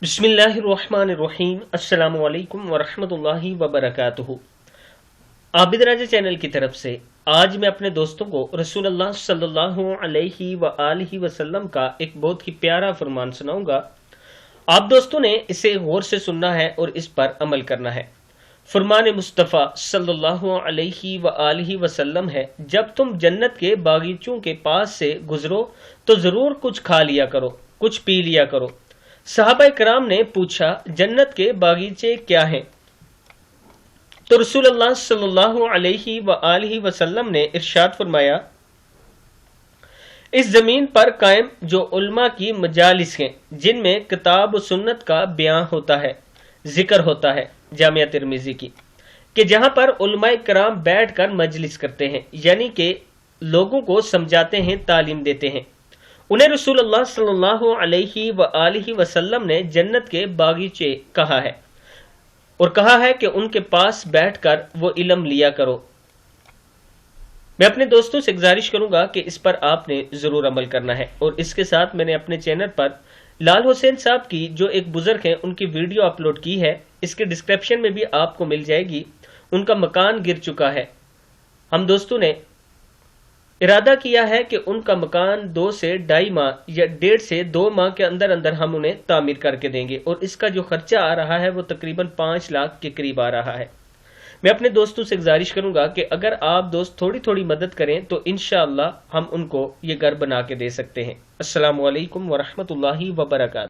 बिस्मिल्लाहिर्रहमानिर्रहीम। अस्सलामु अलैकुम वरहमतुल्लाहि वबरकातुहू। आबिद राजा चैनल की तरफ से आज मैं अपने दोस्तों को रसूलुल्लाह सल्लल्लाहु अलैहि वसल्लम का एक बहुत ही प्यारा फरमान सुनाऊंगा। आप दोस्तों ने इसे गौर से सुनना है और इस पर अमल करना है। फरमान मुस्तफ़ा सल्लल्लाहु अलैहि वसल्लम है, जब तुम जन्नत के बागीचों के पास से गुजरो तो जरूर कुछ खा लिया करो, कुछ पी लिया करो। सहाबा कराम ने पूछा, जन्नत के बागीचे क्या हैं? तो रसूलुल्लाह सल्लल्लाहु अलैहि वसल्लम ने इरशाद फरमाया, इस जमीन पर कायम जो उल्मा की मजालिस हैं, जिनमें किताब व सुन्नत का बयान होता है, जिक्र होता है, जामिया तिरमिजी की, कि जहां पर उलमाए कराम बैठ कर मजलिस करते हैं, यानी कि लोगों को समझाते हैं, तालीम देते हैं। उन्हें रसूलुल्लाह सल्लल्लाहु अलैहि वसल्लम ने जन्नत के बागीचे कहा है और कहा है कि उनके पास बैठकर वो इल्म लिया करो। मैं अपने दोस्तों से गुजारिश करूंगा कि इस पर आपने जरूर अमल करना है। और इसके साथ मैंने अपने चैनल पर लाल हुसैन साहब की जो एक बुजुर्ग हैं उनकी वीडियो अपलोड की है, इसके डिस्क्रिप्शन में भी आपको मिल जाएगी। उनका मकान गिर चुका है। हम दोस्तों ने इरादा किया है कि उनका मकान 2 से 2.5 माह या 1.5 से 2 माह के अंदर अंदर हम उन्हें तामीर करके देंगे और इसका जो खर्चा आ रहा है वो तकरीबन 5 लाख के करीब आ रहा है। मैं अपने दोस्तों से गुजारिश करूंगा कि अगर आप दोस्त थोड़ी थोड़ी मदद करें तो इंशाअल्लाह हम उनको ये घर बना के दे सकते हैं। अस्सलामु अलैकुम वरहमतुल्लाहि वबरकातुहू।